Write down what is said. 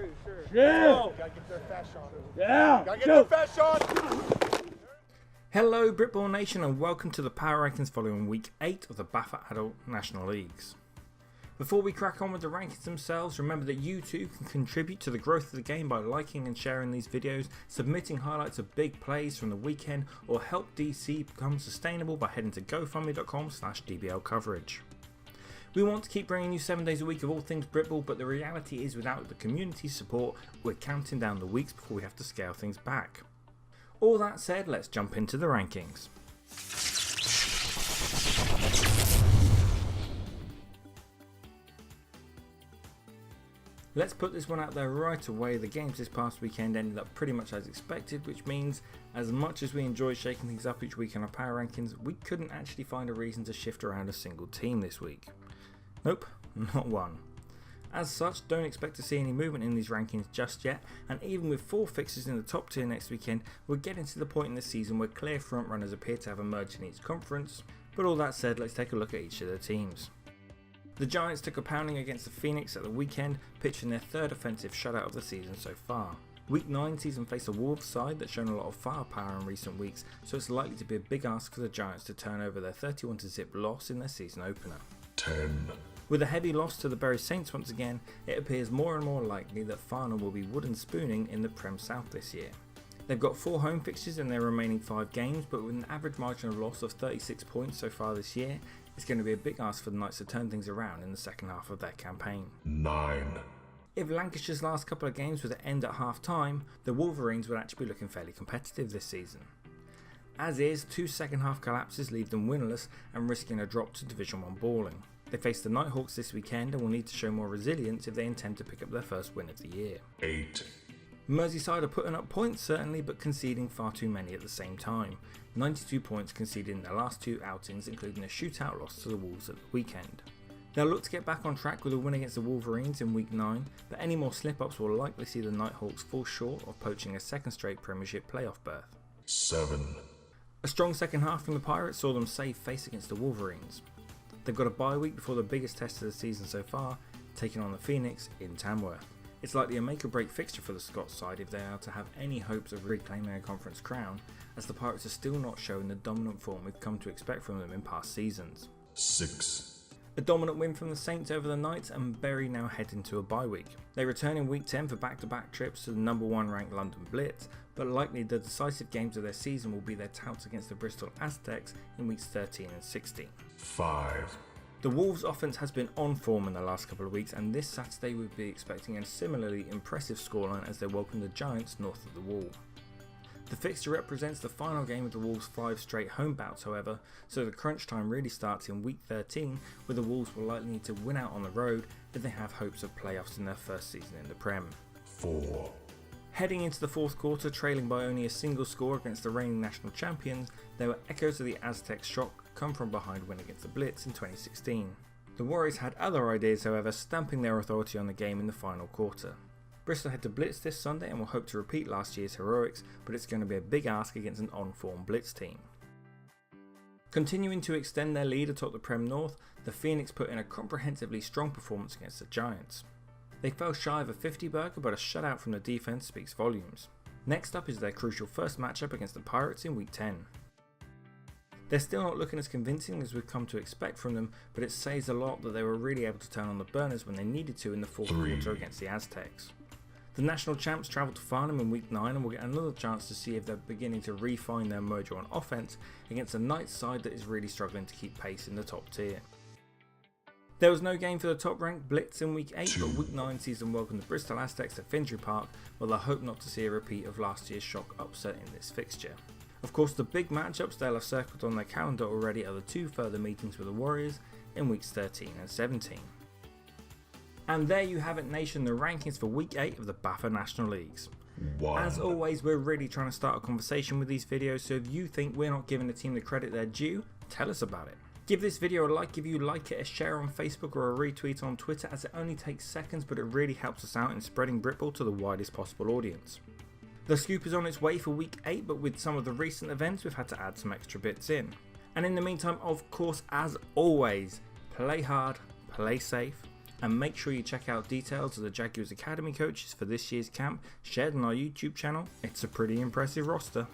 pretty sure. Yeah! Gotta get their fast shot. Yeah! Gotta get their fast shot! Hello Britball Nation and welcome to the Power Rankings following Week 8 of the BAFA Adult National Leagues. Before we crack on with the rankings themselves, remember that you too can contribute to the growth of the game by liking and sharing these videos, submitting highlights of big plays from the weekend, or help DC become sustainable by heading to gofundme.com/dblcoverage. We want to keep bringing you 7 days a week of all things Britball, but the reality is without the community support, we're counting down the weeks before we have to scale things back. All that said, let's jump into the rankings. Let's put this one out there right away. The games this past weekend ended up pretty much as expected, which means as much as we enjoy shaking things up each week in our power rankings, we couldn't actually find a reason to shift around a single team this week. Nope, not one. As such, don't expect to see any movement in these rankings just yet, and even with 4 fixtures in the top tier next weekend, we're getting to the point in the season where clear frontrunners appear to have emerged in each conference. But all that said, let's take a look at each of the teams. The Giants took a pounding against the Phoenix at the weekend, pitching their third offensive shutout of the season so far. Week 9 sees them face a Wolves side that's shown a lot of firepower in recent weeks, so it's likely to be a big ask for the Giants to turn over their 31-0 loss in their season opener. 10. With a heavy loss to the Bury Saints once again, it appears more and more likely that Farnham will be wooden spooning in the Prem South this year. They've got 4 home fixtures in their remaining 5 games, but with an average margin of loss of 36 points so far this year, it's going to be a big ask for the Knights to turn things around in the second half of their campaign. 9. If Lancashire's last couple of games were to end at half time, the Wolverines would actually be looking fairly competitive this season. As is, 2 second half collapses leave them winless and risking a drop to Division 1 balling. They face the Nighthawks this weekend and will need to show more resilience if they intend to pick up their first win of the year. 8. Merseyside are putting up points certainly, but conceding far too many at the same time. 92 points conceded in their last 2 outings, including a shootout loss to the Wolves at the weekend. They'll look to get back on track with a win against the Wolverines in Week 9, but any more slip-ups will likely see the Nighthawks fall short of poaching a second straight Premiership playoff berth. 7. A strong second half from the Pirates saw them save face against the Wolverines. They've got a bye week before the biggest test of the season so far, taking on the Phoenix in Tamworth. It's likely a make or break fixture for the Scots side if they are to have any hopes of reclaiming a conference crown, as the Pirates are still not showing the dominant form we've come to expect from them in past seasons. 6. A dominant win from the Saints over the Knights, and Bury now head into a bye week. They return in Week 10 for back-to-back trips to the number 1 ranked London Blitz, but likely the decisive games of their season will be their touts against the Bristol Aztecs in Weeks 13 and 16. 5. The Wolves' offense has been on form in the last couple of weeks, and this Saturday we'll be expecting a similarly impressive scoreline as they welcome the Giants north of the Wall. The fixture represents the final game of the Wolves' 5 straight home bouts however, so the crunch time really starts in Week 13, where the Wolves will likely need to win out on the road if they have hopes of playoffs in their first season in the Prem. 4. Heading into the 4th quarter, trailing by only a single score against the reigning national champions, there were echoes of the Aztecs' shock come from behind win against the Blitz in 2016. The Warriors had other ideas however, stamping their authority on the game in the final quarter. Bristol head to Blitz this Sunday and will hope to repeat last year's heroics, but it's going to be a big ask against an on-form Blitz team. Continuing to extend their lead atop the Prem North, the Phoenix put in a comprehensively strong performance against the Giants. They fell shy of a 50-burger, but a shutout from the defense speaks volumes. Next up is their crucial first matchup against the Pirates in Week 10. They're still not looking as convincing as we've come to expect from them, but it says a lot that they were really able to turn on the burners when they needed to in the 4th quarter against the Aztecs. The national champs travel to Farnham in Week 9 and will get another chance to see if they're beginning to refine their mojo on offense against a Knights side that is really struggling to keep pace in the top tier. There was no game for the top ranked Blitz in Week 8, but Week 9 sees them welcome the Bristol Aztecs to Finsbury Park, while I hope not to see a repeat of last year's shock upset in this fixture. Of course, the big matchups they'll have circled on their calendar already are the 2 further meetings with the Warriors in Weeks 13 and 17. And there you have it nation, the rankings for Week 8 of the BAFA National Leagues. 1. As always, we're really trying to start a conversation with these videos, so if you think we're not giving the team the credit they're due, tell us about it. Give this video a like if you like it, a share on Facebook or a retweet on Twitter, as it only takes seconds but it really helps us out in spreading Britball to the widest possible audience. The scoop is on its way for Week 8, but with some of the recent events we've had to add some extra bits in. And in the meantime, of course, as always, play hard, play safe, And make sure you check out details of the Jaguars Academy coaches for this year's camp shared on our YouTube channel. It's a pretty impressive roster.